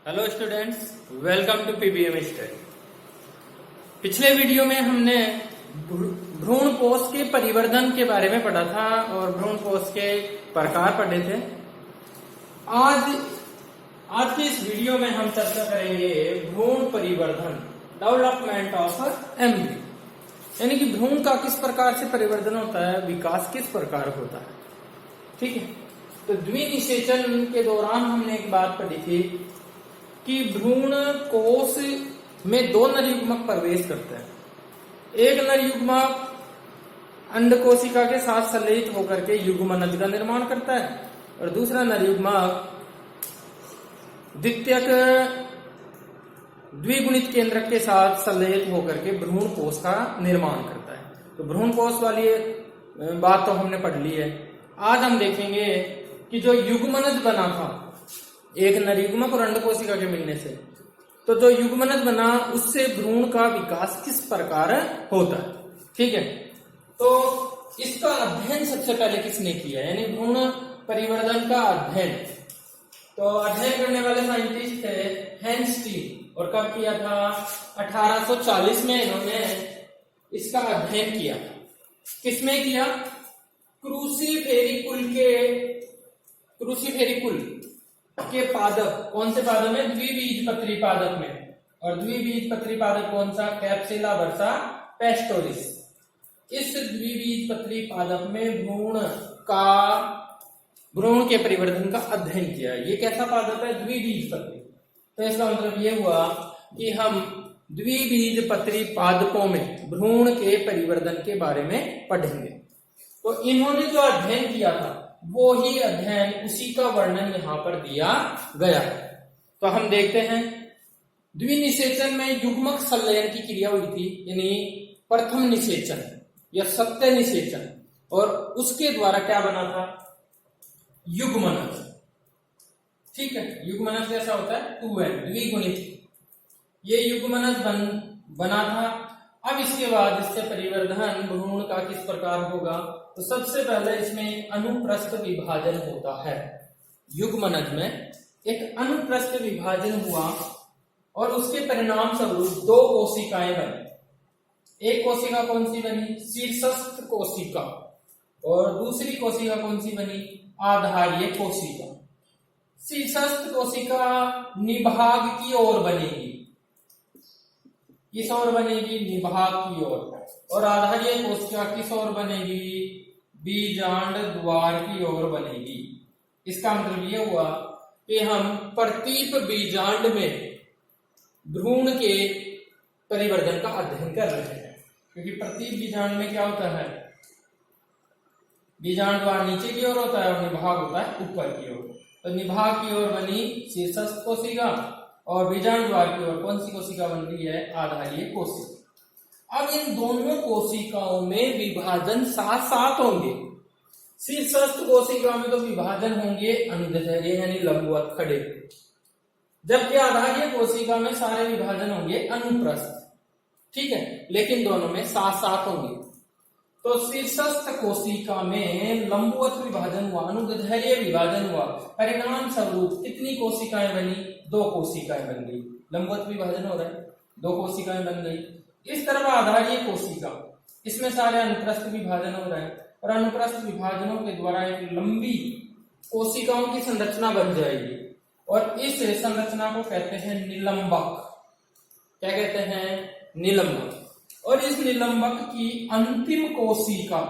Hello students, welcome to PBM study. पिछले video में हमने भ्रूण कोश के परिवर्धन के बारे में पढ़ा था और भ्रूण कोश के प्रकार पढ़े थे। आज के इस वीडियो में हम चर्चा करेंगे भ्रूण परिवर्धन, डेवलपमेंट ऑफ एम्ब्रियो, यानी कि भ्रूण का किस प्रकार से परिवर्धन होता है, विकास किस प्रकार होता है। ठीक है, तो द्विनिषेचन के दौरान हमने एक बात पढ़ी थी कि भ्रूण कोश में दो नर युग्मक प्रवेश करते हैं। एक नर युग्मक अंड कोशिका के साथ संलयित होकर के युग्मनज का निर्माण करता है और दूसरा नर युग्मक द्वितीयक द्विगुणित केंद्रक के साथ संलयित होकर के भ्रूण कोश का निर्माण करता है। तो भ्रूण कोश वाली बात तो हमने पढ़ ली है। आज हम देखेंगे कि जो युग्मनज बना था एक नर युग्मक और अंड कोशिका के मिलने से, तो जो युग्मनज बना उससे भ्रूण का विकास किस प्रकार होता है। ठीक है, तो इसका अध्ययन सबसे पहले किसने किया, यानी भ्रूण परिवर्धन का अध्ययन। तो अध्ययन करने वाले साइंटिस्ट थे हेंस्टी, और कब किया था, 1840 में इन्होंने इसका अध्ययन किया। किसमें किया, क्रूसीफेरिकुल के पादप, कौन से पादप में, द्विबीजपत्री पादप में। और द्विबीजपत्री पादप कौन सा, कैप्सिला वर्सा पेस्टोरिस। इस द्विबीजपत्री पादप में भ्रूण के परिवर्धन का अध्ययन किया। ये कैसा पादप है, द्विबीजपत्री। तो इसका मतलब ये हुआ कि हम द्विबीजपत्री पादपों में भ्रूण के परिवर्धन के बारे में पढ़ेंगे। तो इन्होंने जो अध्ययन किया था वो ही अध्ययन, उसी का वर्णन यहाँ पर दिया गया है। तो हम देखते हैं, द्विनिषेचन में युग्मक संलयन की क्रिया हुई थी, यानी प्रथम निषेचन या सत्य निषेचन, और उसके द्वारा क्या बना था, युग्मनज। ठीक है, युग्मनज कैसा होता है, 2n, द्विगुणित। ये युग्मनज बना था। अब इसके बाद इससे परिवर्धन भ्रूण का किस प्रकार होगा, तो सबसे पहले इसमें अनुप्रस्थ विभाजन होता है। युग्मनज में एक अनुप्रस्थ विभाजन हुआ और उसके परिणाम स्वरूप दो कोशिकाएं बनी। एक कोशिका कौन सी बनी, शीर्षस्थ कोशिका, और दूसरी कोशिका कौन सी बनी, आधारीय कोशिका। शीर्षस्थ कोशिका निभाग की ओर बनेगी, किस ओर बनेगी, निभाग की ओर, और आधारीय कोशिका किस ओर बनेगी, बीजांड द्वार की ओर बनेगी। इसका मतलब ये हुआ कि हम प्रतीप बीजांड में भ्रूण के परिवर्धन का अध्ययन कर रहे हैं, क्योंकि प्रतीप बीजांड में क्या होता है, बीजांड द्वार नीचे की ओर होता है और निभाग होता है ऊपर की ओर। तो निभाग की ओर बनी शीर्षस्थ कोशिका और बीजांड द्वार की ओर कौन सी कोशिका बन रही है, आधारीय कोशिका। अब इन दोनों कोशिकाओं में विभाजन साथ साथ होंगे। शीर्षस्थ कोशिका में तो विभाजन होंगे अनुदैर्घ्य यानी लंबवत खड़े, जबकि आधारीय कोशिका में सारे विभाजन होंगे अनुप्रस्थ। ठीक है, लेकिन दोनों में साथ साथ होंगे। तो शीर्षस्थ कोशिका में लंबवत विभाजन हुआ, अनुदैर्घ्य विभाजन हुआ, परिणाम स्वरूप कितनी कोशिकाएं बनी, दो कोशिकाएं बन गई। लंबवत विभाजन हो रहा है, दो कोशिकाएं बन गई। इस तरफ आधारीय कोशिका, इसमें सारे अनुप्रस्थ विभाजन हो रहे हैं और अनुप्रस्थ विभाजनों के द्वारा एक लंबी कोशिकाओं की संरचना बन जाएगी और इस संरचना को कहते हैं निलंबक। क्या कहते हैं, निलंबक। और इस निलंबक की अंतिम कोशिका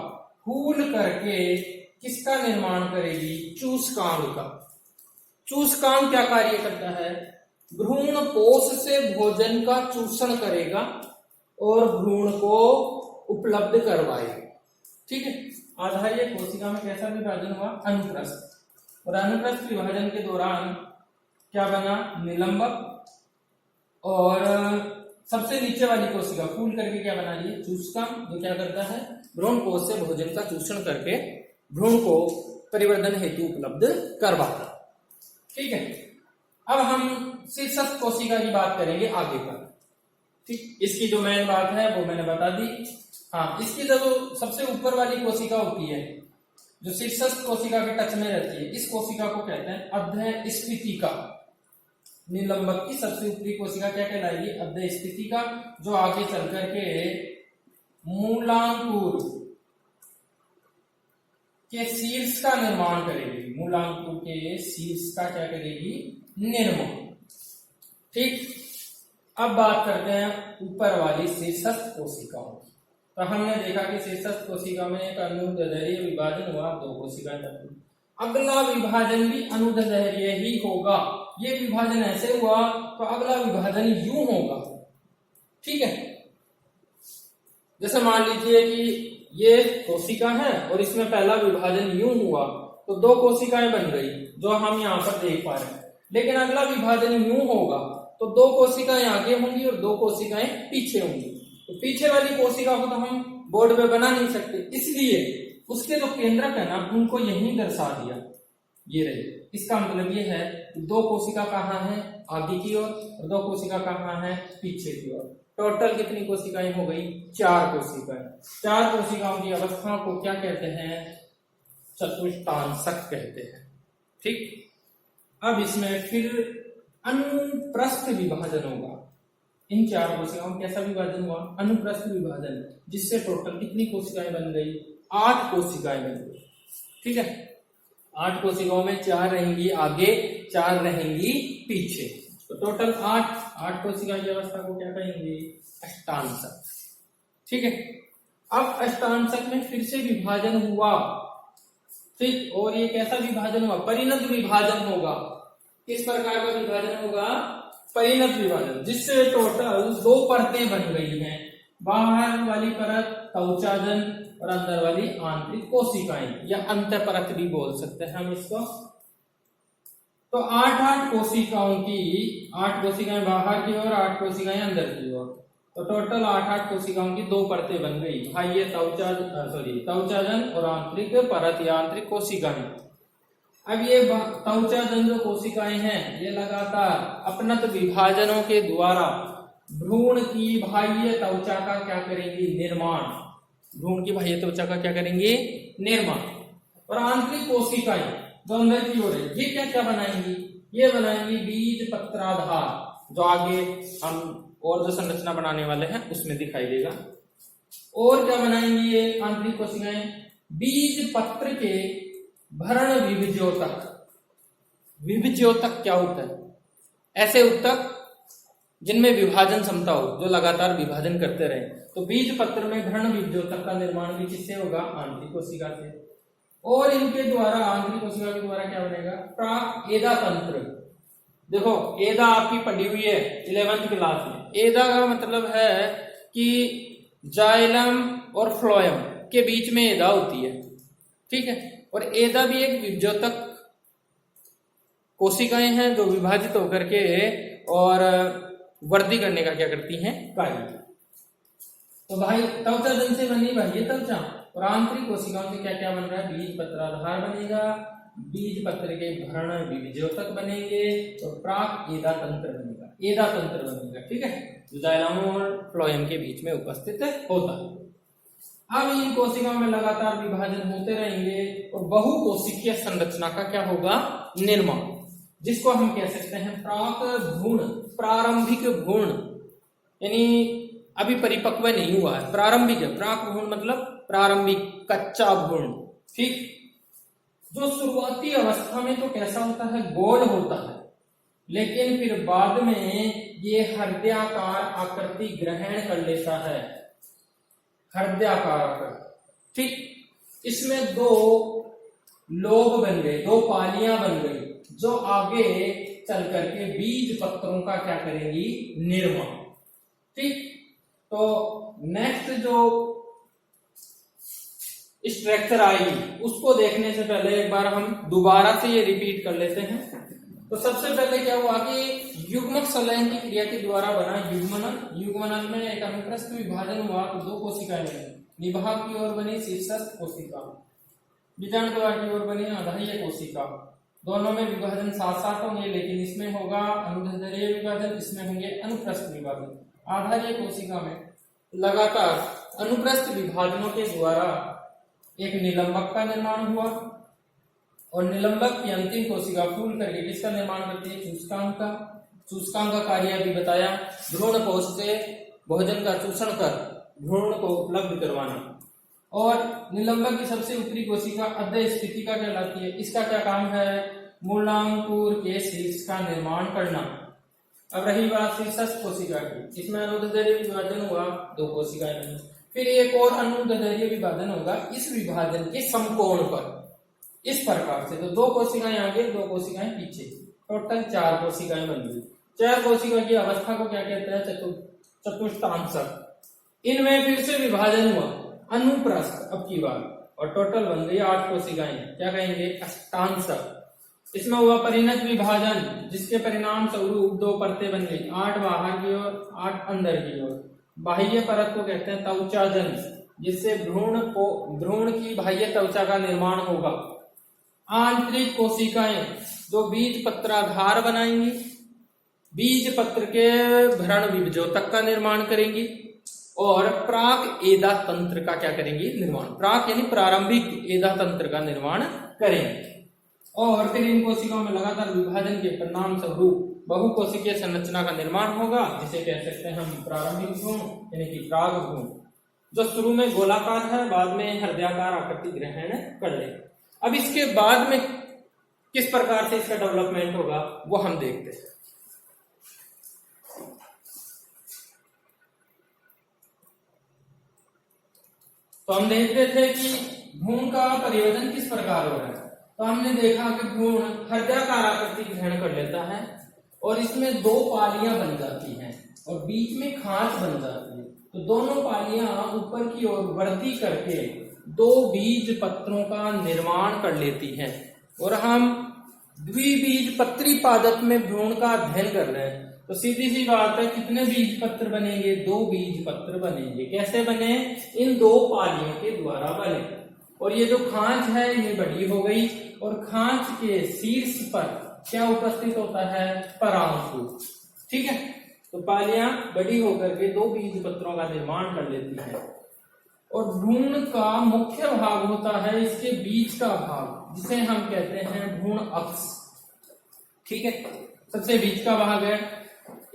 फूल करके किसका निर्माण करेगी, चूसकांग का। चूसकांग क्या कार्य करता है, भ्रूण कोश से भोजन का चूषण करेगा और भ्रूण को उपलब्ध करवाएगा। ठीक है, आधारीय कोशिका में कैसा विभाजन हुआ, अनुप्रस्थ, और अनुप्रस्थ विभाजन के दौरान क्या बना, निलंबक, और सबसे नीचे वाली कोशिका फूल करके क्या बना रही है, चूसकांग, जो क्या करता है, भ्रूण कोश से भोजन का चूषण करके भ्रूण को परिवर्धन हेतु उपलब्ध करवाता। ठीक है, अब हम शीर्षस्थ कोशिका की बात करेंगे आगे पर। ठीक, इसकी जो मेन बात है वो मैंने बता दी। हाँ, इसकी जो सबसे ऊपर वाली कोशिका होती है, जो शीर्षस्थ कोशिका के टच में रहती है, इस कोशिका को कहते हैं अध्यय स्फीतिका। निलंबक की सबसे ऊपरी कोशिका क्या कहलाएगी? अध्य स्थितिका, जो आगे चल करके मूलांकुर के शीर्ष का निर्माण करेगी। मूलांकुर के शीर्ष का क्या करेगी? निर्माण। ठीक, अब बात करते हैं ऊपर वाली शीर्षस्थ कोशिकाओं की। तो हमने देखा कि शीर्षस्थ कोशिका में एक अनुदैर्घ्य विभाजन हुआ, 2 कोशिकाएं बनती। अगला विभाजन भी अनुदैर्घ्य ही होगा। ये विभाजन ऐसे हुआ तो अगला विभाजन यूं होगा। ठीक है, जैसे मान लीजिए कि ये कोशिका है और इसमें पहला विभाजन यूं हुआ तो 2 कोशिकाएं बन गई, जो हम यहाँ पर देख पा रहे हैं। लेकिन अगला विभाजन यूं होगा तो 2 कोशिकाएं आगे होंगी और 2 कोशिकाएं पीछे होंगी। तो पीछे वाली कोशिका को तो हम बोर्ड पे बना नहीं सकते, इसलिए उसके जो केंद्रक है ना, उनको यहीं दर्शा दिया। ये रहे, इसका मतलब ये है कि 2 कोशिका कहाँ है? आगे की ओर, और 2 कोशिका कहाँ है? पीछे की ओर। टोटल कितनी कोशिकाएं हो गई? 4 कोशिकाएं। 4 कोशिकाओं की अवस्था को क्या कहते हैं? चतुष्टांशक कहते हैं। ठीक, अब इसमें फिर अनुप्रस्थ विभाजन होगा। इन 4 कोशिकाओं में कैसा विभाजन हुआ? अनुप्रस्थ विभाजन, जिससे टोटल कितनी कोशिकाएं बन गई? 8 कोशिकाएं बन गई। ठीक है, 8 कोशिकाओं में 4 रहेंगी आगे, 4 रहेंगी पीछे, तो टोटल 8 कोशिका की अवस्था को क्या कहेंगे? अष्टांशक। ठीक है, अब अष्टांशक में फिर से विभाजन हुआ। ठीक, और ये कैसा विभाजन हुआ? परिणत विभाजन होगा। किस प्रकार का विभाजन होगा? परिणत विभाजन, जिससे टोटल 2 परतें बन गई हैं। बाहर वाली परत त्वचाजन और अंदर वाली आंतरिक कोशिकाएं, या अंत परत भी बोल सकते हैं हम इसको। तो 8 कोशिकाओं की, 8 कोशिकाएं बाहर की ओर, 8 कोशिकाएं अंदर की ओर, तो टोटल 8 कोशिकाओं की 2 परतें बन गई। बाह्य त्वचाजन और आंतरिक परत या आंतरिक कोशिकाएं। अब ये त्वचाजन जो कोशिकाएं हैं, ये लगातार अपनत विभाजनों के द्वारा भ्रूण की बाह्य त्वचा का क्या करेंगी? निर्माण। भ्रूण की बाह्य त्वचा का क्या करेंगे? निर्माण। और आंतरिक कोशिकाएं जो अंदर की ओर है, ये क्या क्या बनाएंगी? ये बनाएंगी बीज पत्राधार, जो आगे हम और जो संरचना बनाने वाले हैं उसमें दिखाई देगा। और क्या बनाएंगी ये आंतरिक कोशिकाएं? बीज पत्र के भरण विभज्योतक। विभज्योतक क्या होता है? ऐसे उत्तक जिनमें विभाजन क्षमता हो, जो लगातार विभाजन करते रहे। तो बीज पत्र में भरण विभज्योतक का निर्माण भी किससे होगा? आंतरिक कोशिका से। और इनके द्वारा, आंतरिक कोशिका के द्वारा क्या बनेगा? प्राक एदा तंत्र। देखो, एदा आपकी पढ़ी हुई है 11th क्लास में। एदा का मतलब है कि जाइलम और फ्लोएम के बीच में एदा होती है। ठीक है, और एदा भी एक विभज्योतक कोशिकाएं हैं जो विभाजित होकर के और वृद्धि करने का क्या करती हैं? कार्य। तो भाई त्वचाजन से बनी बाह्य त्वचा, और आंतरिक कोशिकाओं से क्या क्या बन रहा है? बीज पत्राधार बनेगा, बीज पत्र के भरण विभज्योतक बनेंगे, और प्राक एदा तंत्र बनेगा। एदा तंत्र बनेगा। ठीक है, जो जाइलम और फ्लोएम के बीच में उपस्थित होता है। अब इन कोशिकाओं में लगातार विभाजन होते रहेंगे और बहुकोशिकीय संरचना का क्या होगा? निर्माण, जिसको हम कह सकते हैं प्राक भ्रूण, प्रारंभिक भ्रूण, यानी अभी परिपक्व नहीं हुआ है, प्रारंभिक है। प्राक भ्रूण मतलब प्रारंभिक, कच्चा भ्रूण। ठीक, जो शुरुआती अवस्था में तो कैसा होता है? गोल होता है, लेकिन फिर बाद में ये हृदयाकार आकृति ग्रहण कर लेता है। हृदयाकार आकृति। ठीक, इसमें 2 लोब बन गए, 2 पालियां बन गई, जो आगे चल करके बीज पत्रों का क्या करेंगी? निर्माण। ठीक, तो नेक्स्ट जो स्ट्रक्चर आएगी उसको देखने से पहले एक बार हम दोबारा से ये रिपीट कर लेते हैं। तो सबसे पहले क्या हुआ कि युग्मक संलयन की क्रिया के द्वारा बना युग्मनल। युग्मनल में एक अनुप्रस्थ विभाजन हुआ तो 2 कोशिकाएं बनी। निभाग की ओर बनी शीर्षस्थ कोशिका, बीजांड द्वार की ओर बनी आधार्य कोशिका। दोनों में विभाजन साथ साथ होंगे, लेकिन इसमें होगा अनुदैर्घ्य विभाजन, इसमें होंगे अनुप्रस्थ विभाजन। आधार्य कोशिका में लगातार अनुप्रस्थ विभाजनों के द्वारा एक निलंबक का निर्माण हुआ, और निलंबक की अंतिम कोशिका फूल करके किसका निर्माण करती है? चूस्कांक का। चूसकांग का कार्य भी बताया, भ्रूण कोश से भोजन का चूषण कर भ्रूण को उपलब्ध करवाना। और निलंबक की सबसे ऊपरी कोशिका अद्य स्थितिका कहलाती है। इसका क्या काम है? मूलांकुर के शीर्ष का निर्माण करना। अब रही बात शीर्षस्थ कोशिका की, इसमें अनुदैर्घ्य विभाजन हुआ, 2 कोशिकाएं बनी। फिर एक और अनुदैर्घ्य विभाजन होगा इस विभाजन के समकोण पर, इस प्रकार से। तो 2 कोशिकाएं आगे, 2 कोशिकाएं पीछे, टोटल 4 कोशिकाएं बन गई। 4 कोशिका की अवस्था को क्या कहते हैं? चतुष्टांशक। इनमें फिर से विभाजन हुआ अनुप्रस्थ अब की बार, और टोटल बन गई 8 कोशिकाएं, क्या कहेंगे? अष्टांशक। इसमें हुआ परिणत विभाजन, जिसके परिणाम स्वरूप 2 परतें बन गई, 8 बाहर की ओर, 8 अंदर की ओर। बाह्य परत को कहते हैं त्वचाजन, जिससे भ्रूण की बाह्य त्वचा का निर्माण होगा। आंतरिक कोशिकाएं जो बीज पत्राधार बनाएंगी, बीज पत्र के भ्रण विभजोतक का निर्माण करेंगी, और प्राक एदा तंत्र का क्या करेंगी? निर्माण। प्राक यानी प्रारंभिक एदा तंत्र का निर्माण करेंगे। और फिर इन कोशिकाओं में लगातार विभाजन के परिणाम स्वरूप बहुकोशिकीय संरचना का निर्माण होगा, जिसे कह सकते हैं हम प्रारंभिक भ्रूण यानी कि प्राग भ्रूण, जो शुरू में गोलाकार है, बाद में हृदयाकार आकृति ग्रहण कर ले। अब इसके बाद में किस प्रकार से इसका डेवलपमेंट होगा वो हम देखते हैं। तो हम देखते थे कि भ्रूण का परिवर्तन किस प्रकार हो रहा है। तो हमने देखा कि भ्रूण हृदयाकार आकृति ग्रहण कर लेता है, और इसमें 2 पालियां बन जाती हैं, और बीच में खांच बन जाती है। तो दोनों पालियां ऊपर की ओर वृद्धि करके 2 बीज पत्रों का निर्माण कर लेती हैं। और हम द्विबीजपत्री पादप में भ्रूण का अध्ययन कर रहे हैं, तो सीधी सी बात है, कितने बीज पत्र बनेंगे? 2 बीज पत्र बनेंगे। कैसे बने? इन 2 पालियों के द्वारा बने। और ये जो खांच है ये बड़ी हो गई, और खांच के शीर्ष पर क्या उपस्थित होता है? परांकुर। ठीक है, तो पालियां बड़ी होकर के 2 बीज पत्रों का निर्माण कर लेती है। और भ्रूण का मुख्य भाग होता है इसके बीच का भाग, जिसे हम कहते हैं भ्रूण अक्ष। ठीक है, सबसे बीच का भाग है।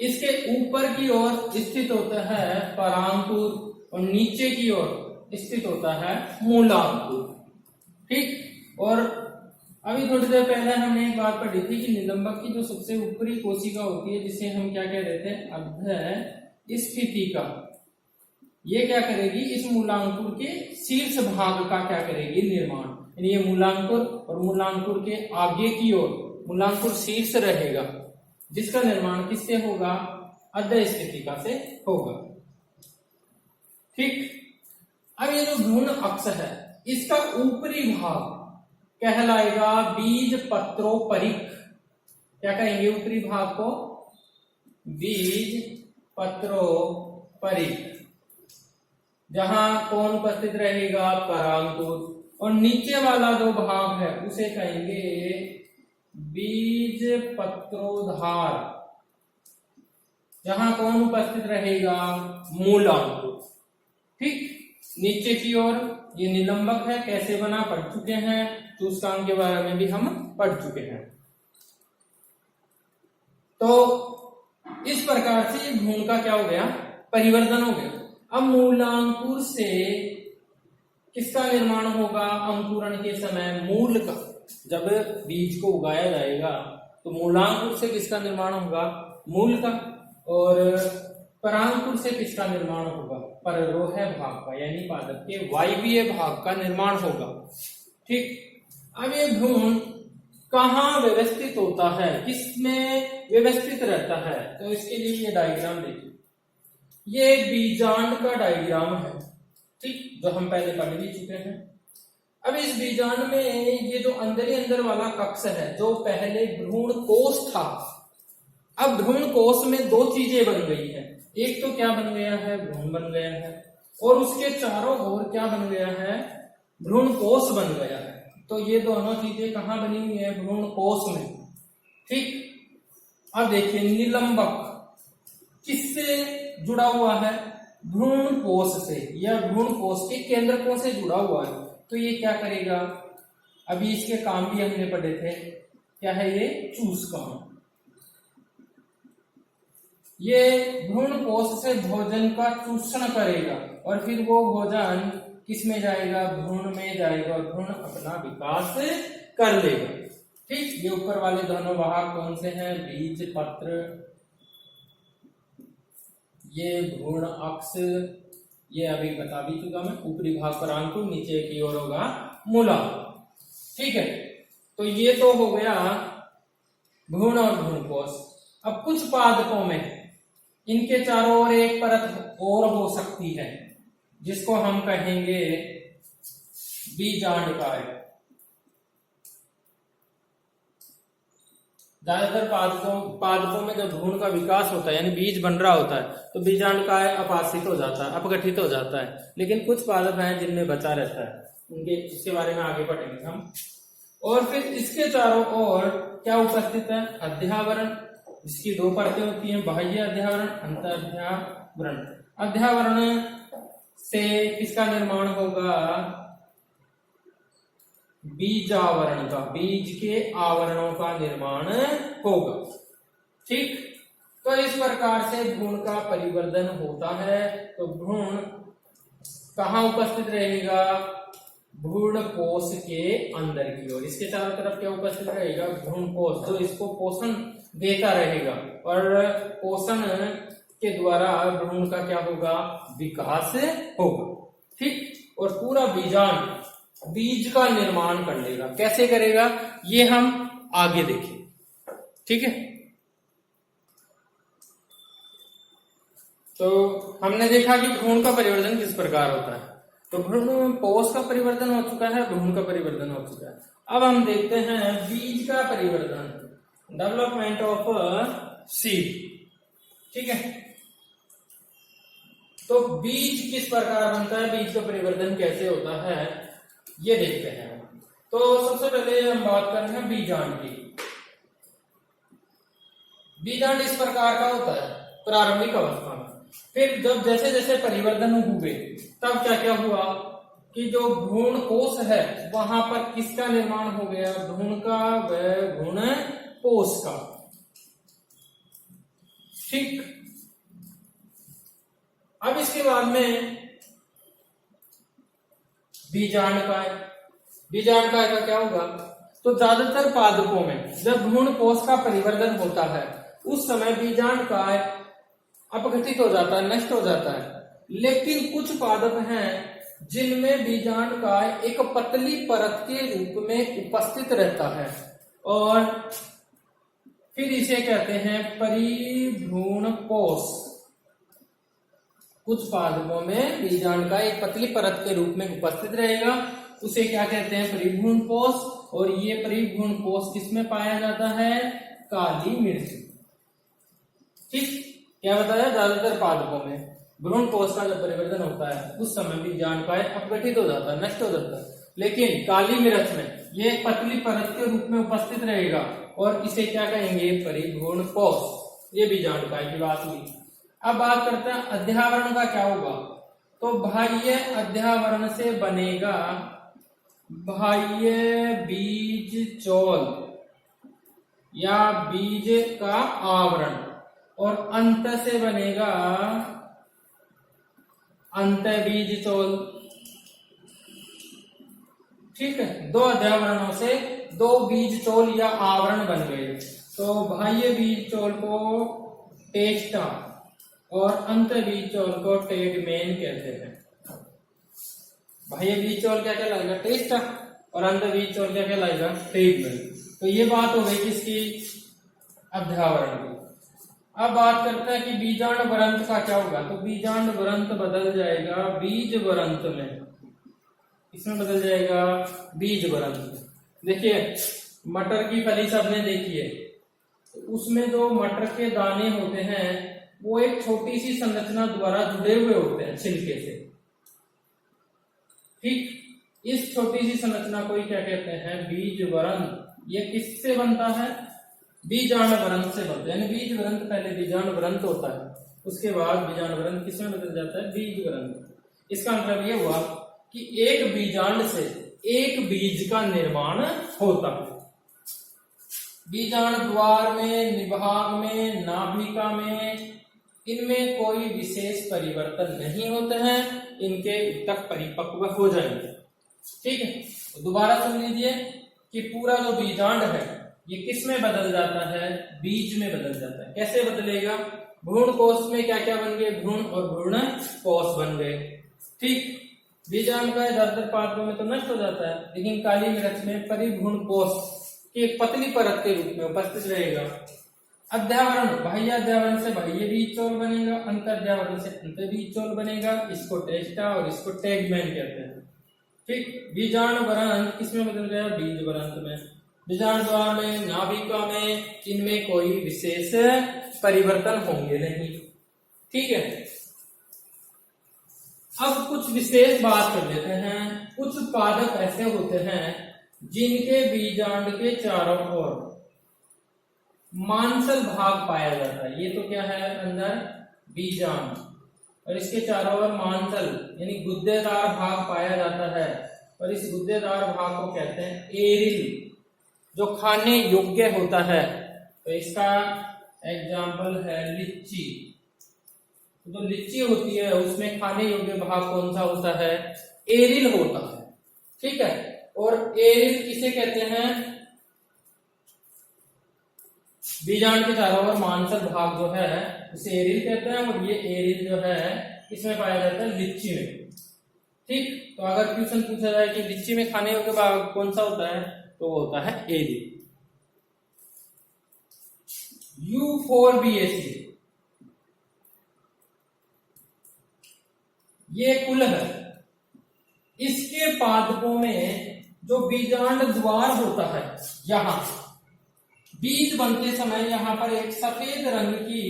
इसके ऊपर की ओर स्थित होता है परांकुर, और नीचे की ओर स्थित होता है मूलांकुर। ठीक, और अभी थोड़ी देर पहले हमने एक बात पढ़ी थी कि निलंबक की जो सबसे ऊपरी कोशिका होती है, जिसे हम क्या कह रहे थे? अद्य स्थितिका। ये क्या करेगी? इस मूलांकुर के शीर्ष भाग का क्या करेगी? निर्माण। यानी ये मूलांकुर, और मूलांकुर के आगे की ओर मूलांकुर शीर्ष रहेगा, जिसका निर्माण किससे होगा? अद्य स्थितिका से होगा। ठीक, अब ये जो भ्रूण अक्ष है, इसका ऊपरी भाग कहलाएगा बीज पत्रोपरिक। क्या कहेंगे ऊपरी भाग को? बीज पत्रोपरिक, जहां कौन उपस्थित रहेगा? परांकुर। और नीचे वाला जो भाग है उसे कहेंगे बीज पत्रोधार, जहां कौन उपस्थित रहेगा? मूलांकुर। ठीक, नीचे की ओर ये निलंबक है, कैसे बना पढ़ चुके हैं, चूसकांग के बारे में भी हम पढ़ चुके हैं। तो इस प्रकार से भ्रूण का क्या हो गया? परिवर्तन हो गया। अब मूलांकुर से किसका निर्माण होगा? अंकुरण के समय मूल का, जब बीज को उगाया जाएगा तो मूलांकुर से किसका निर्माण होगा? मूल का। और परांकुर से किसका निर्माण होगा? पररोह भाग का, यानी पादप के वायवीय भाग का निर्माण होगा। ठीक, अब ये भ्रूण कहाँ व्यवस्थित होता है, किसमें व्यवस्थित रहता है? तो इसके लिए ये डायग्राम देखिए, ये बीजांड का डायग्राम है। ठीक, जो हम पहले पढ़ भी चुके हैं। अब इस बीजांड में ये जो अंदर वाला कक्ष है, जो पहले भ्रूण कोश था, अब भ्रूण कोश में 2 चीजें बन गई है। एक तो क्या बन गया है? भ्रूण बन गया है, और उसके चारों ओर क्या बन गया है? भ्रूण कोश बन गया है। तो ये दोनों चीजें कहाँ बनी हुई है? भ्रूण कोश में। ठीक, अब देखिए निलंबक किससे जुड़ा हुआ है? भ्रूण कोश से, या भ्रूण कोश के केंद्रकों से जुड़ा हुआ है। तो ये क्या करेगा? अभी इसके काम भी हमने पढ़े थे, क्या है ये? चूसकांग। ये भ्रूण कोश से भोजन का चूषण करेगा और फिर वो भोजन किस में जाएगा, भ्रूण में जाएगा और भ्रूण अपना विकास कर लेगा। ठीक, ये ऊपर वाले दोनों वाहक कौन से हैं, बीज पत्र, ये भ्रूण अक्ष, ये अभी बता भी चुका मैं, ऊपरी भाग पर अंकुर, नीचे की ओर होगा मूला। ठीक है, तो ये तो हो गया भ्रूण और भ्रूणकोश। अब कुछ पादपों में इनके चारों ओर एक परत और हो सकती है जिसको हम कहेंगे बीजांडकाय। ज्यादातर पादपों में जब भ्रूण का विकास होता है यानी बीज बन रहा होता है तो बीजांडकाय अपाशित हो जाता है, अपगठित हो जाता है, लेकिन कुछ पादप हैं जिनमें बचा रहता है, उनके इसके बारे में आगे पढ़ेंगे हम। और फिर इसके चारों ओर क्या उपस्थित है, अध्यावरण, जिसकी दो परतें होती हैं, बाह्य अध्यावरण, अंतर्ध्यावरण। अध्यावरण से किसका निर्माण होगा, बीजावरण का, बीज के आवरणों का निर्माण होगा। ठीक, तो इस प्रकार से भ्रूण का परिवर्धन होता है। तो भ्रूण कहाँ उपस्थित रहेगा, भ्रूण कोश के अंदर की ओर, इसके चारों तरफ क्या उपस्थित रहेगा, भ्रूण कोश, जो इसको पोषण देता रहेगा और पोषण के द्वारा भ्रूण का क्या होगा, विकास होगा। ठीक, और पूरा बीजांड बीज का निर्माण कर लेगा। कैसे करेगा ये हम आगे देखें। ठीक है, तो हमने देखा कि भ्रूण का परिवर्तन किस प्रकार होता है। तो भ्रूण कोश का परिवर्तन हो चुका है, भ्रूण का परिवर्तन हो चुका है। अब हम देखते हैं बीज का परिवर्तन, डेवलपमेंट ऑफ सीड। ठीक है, तो बीज किस प्रकार बनता है, बीज का परिवर्तन कैसे होता है ये देखते हैं। तो सबसे पहले हम बात करेंगे बीजांड की। बीजांड इस प्रकार का होता है प्रारंभिक अवस्था में, फिर जब जैसे जैसे परिवर्तन हुए तब क्या क्या हुआ कि जो भ्रूण कोश है वहां पर किसका निर्माण हो गया, भ्रूण का व भ्रूण कोश का। ठीक, अब इसके बाद में बीजांडकाय। बीजांडकाय का क्या होगा, तो ज्यादातर पादपों में जब भ्रूण कोश का परिवर्तन होता है उस समय बीजांडकाय अपघटित हो जाता है, नष्ट हो जाता है। लेकिन कुछ पादप हैं जिनमें बीजांडकाय एक पतली परत के रूप में उपस्थित रहता है और फिर इसे कहते हैं परिभ्रूण कोश। कुछ पादपों में बीजांडकाय एक पतली परत के रूप में उपस्थित रहेगा, उसे क्या कहते हैं, परिभ्रूण कोश। और ये परिभ्रूण कोश किसमें पाया जाता है, काली मिर्च। ठीक, क्या बताया, ज्यादातर पादपों में भ्रूण कोश का जब परिवर्तन होता है उस समय बीजांडकाय अपघटित हो जाता है, नष्ट हो जाता है। लेकिन काली मिर्च में ये एक पतली परत के रूप में उपस्थित रहेगा और इसे क्या कहेंगे, परिभ्रूण कोश। ये बीजांडकाय की बात हुई। अब बात करते हैं अध्यावरण का क्या होगा। तो बाह्य अध्यावरण से बनेगा बाह्य बीज चौल या बीज का आवरण और अंत से बनेगा अंत बीज चौल। ठीक है, दो अध्यावरणों से दो बीज चौल या आवरण बन गए। तो बाह्य बीज चौल को टेस्टा और अंत बीज चौल को टेगमेन कहते हैं। बाह्य बीज चौल क्या कहलाएगा, टेस्टा, और अंत बीज चौल क्या कहलाएगा, टेगमेन। तो ये बात हो गई किसकी, अध्यावरण की। अब बात करते हैं कि बीजांड वरंत का क्या होगा। तो बीजांड वरंत बदल जाएगा बीज वरंत में। इसमें बदल जाएगा बीज वरंत। देखिए मटर की फली सबने देखी है, तो उसमें जो मटर के दाने होते हैं वो एक छोटी सी संरचना द्वारा जुड़े हुए होते हैं छिलके से। ठीक, इस छोटी सी संरचना को ही क्या कहते हैं, बीज वरंत। ये किससे बनता है, बीजांड वरंत से बनता है। यानी बीज वरंत पहले बीजांड वरंत होता है, उसके बाद बीजांड वरंत किसमें बदल जाता है, बीज वरंत। इसका मतलब ये हुआ कि एक बीजांड से एक बीज का निर्माण होता है। बीजांड द्वार में, निभाग में, नाभिका में इनमें कोई विशेष परिवर्तन नहीं होते हैं, इनके ऊतक परिपक्व हो जाएंगे। ठीक है, तो दोबारा सुन लीजिए कि पूरा जो बीजांड है ये किस में बदल जाता है, बीज में बदल जाता है। कैसे बदलेगा, भ्रूण कोष में क्या क्या बन गए, भ्रूण और भ्रूण कोष बन गए। ठीक, बीजांड का ज्यादातर पात्रों में तो नष्ट हो जाता है, लेकिन काली मिर्च में परिभ्रूण कोष की एक पतली परत के रूप में उपस्थित रहेगा। अध्यावरण, बाह्य अध्यावरण से बाह्य बीज चोल बनेगा, अंतर्ध्यावरण से अंतर बीज चोल बनेगा। इसको टेस्टा और इसको टैगमैन कहते हैं। ठीक, बीजांड वरंत किसमें बदल गया, बीज वरंत में। बीजांड द्वार में, नाभिका में, इनमें कोई विशेष परिवर्तन होंगे नहीं। ठीक है, अब कुछ विशेष बात कर लेते हैं। कुछ पादप ऐसे होते हैं जिनके बीजांड के चारों ओर मांसल भाग पाया जाता है। ये तो क्या है, अंदर बीजांड, और इसके चारों ओर मांसल यानी गुद्देदार भाग पाया जाता है, और इस गुद्देदार भाग को कहते हैं एरिल, जो खाने योग्य होता है। तो इसका एग्जाम्पल है लीची। तो लीची होती है उसमें खाने योग्य भाग कौन सा होता है, एरिल होता है। ठीक है, और एरिल किसे कहते हैं, बीजांड के चारों ओर मांसल भाग जो है उसे एरिल कहते हैं, और ये एरिल जो है इसमें पाया जाता है लीची में। ठीक, तो अगर क्वेश्चन पूछा जाए कि लीची में खाने योग्य भाग कौन सा होता है, तो वो होता है एरिल। यूफोर्बिएसी ये कुल है, इसके पादपों में जो बीजांड द्वार होता है, यहां बीज बनते समय यहां पर एक सफेद रंग की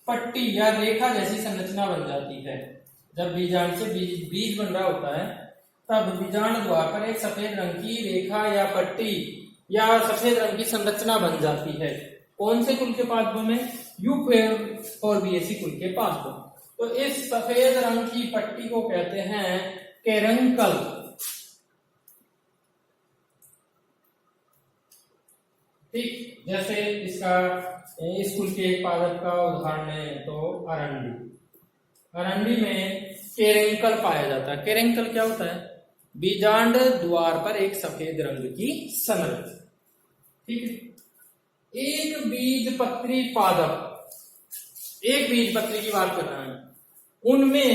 पट्टी या रेखा जैसी संरचना बन जाती है। जब बीजांड से बीज बन रहा होता है तब बीजांड द्वार पर एक सफेद रंग की रेखा या पट्टी या सफेद रंग की संरचना बन जाती है। कौन से कुल के पादपों में, यूफोर्बिएसी कुल के पादपों। तो इस सफेद रंग की पट्टी को कहते हैं केरंकल। ठीक, जैसे इसका इस कुल के पादप का उदाहरण है तो अरंडी। अरंडी में केरंकल पाया जाता है। केरंकल क्या होता है, बीजांड द्वार पर एक सफेद रंग की संरचना। ठीक है, एक बीजपत्री पादप, एक बीजपत्री की बात कर रहे हैं, उनमें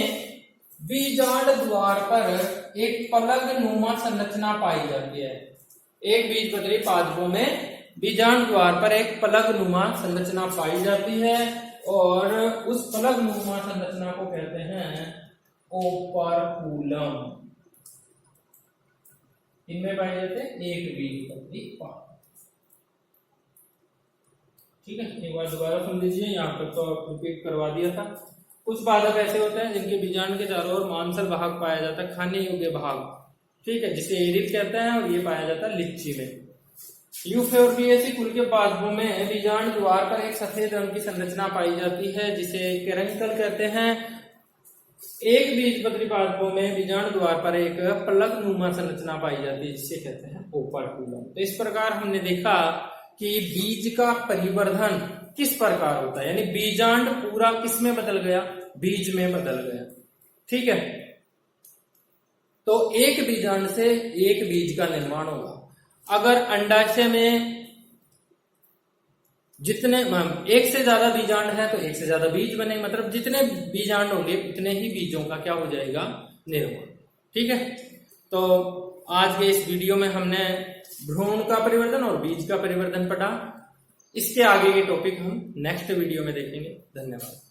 बीजांड द्वार पर एक पलग नुमा संरचना पाई जाती है। एक बीजपत्री पादपों में बीजांड द्वार पर एक पलग नुमा संरचना पाई जाती है, और उस पलग नुमा संरचना को कहते हैं ओपर्कुलम। इनमें पाए जाते हैं एक बीजपत्री पादप। ठीक है, एक बार दोबारा सुन लीजिए, यहाँ पर तो रिपीट करवा दिया था। कुछ पादप ऐसे होते हैं जिनके बीजांड के चारों ओर मांसल भाग पाया जाता है, खाने योग्य भाग। ठीक है, जिसे एरिल कहते हैं, और ये पाया जाता है लीची में। यूफोर्बिएसी कुल के पादपों में बीजांड द्वार पर एक सफेद रंग की संरचना पाई जाती है, जिसे केरंकल कहते हैं। एक बीजपत्री पादपों में बीजांड द्वार पर एक पलग नुमा संरचना पाई जाती है, जिसे कहते हैं ओपर्कुलम। तो इस प्रकार हमने देखा कि बीज का परिवर्धन किस प्रकार होता है, यानी बीजांड पूरा किस में बदल गया, बीज में बदल गया। ठीक है, तो एक बीजांड से एक बीज का निर्माण होगा। अगर अंडाशय में जितने एक से ज्यादा बीजांड है तो एक से ज्यादा बीज बनेंगे, मतलब जितने बीजांड होंगे उतने ही बीजों का क्या हो जाएगा, निर्माण। ठीक है, तो आज के इस वीडियो में हमने भ्रूण का परिवर्तन और बीज का परिवर्तन पढ़ा। इसके आगे के टॉपिक हम नेक्स्ट वीडियो में देखेंगे। धन्यवाद।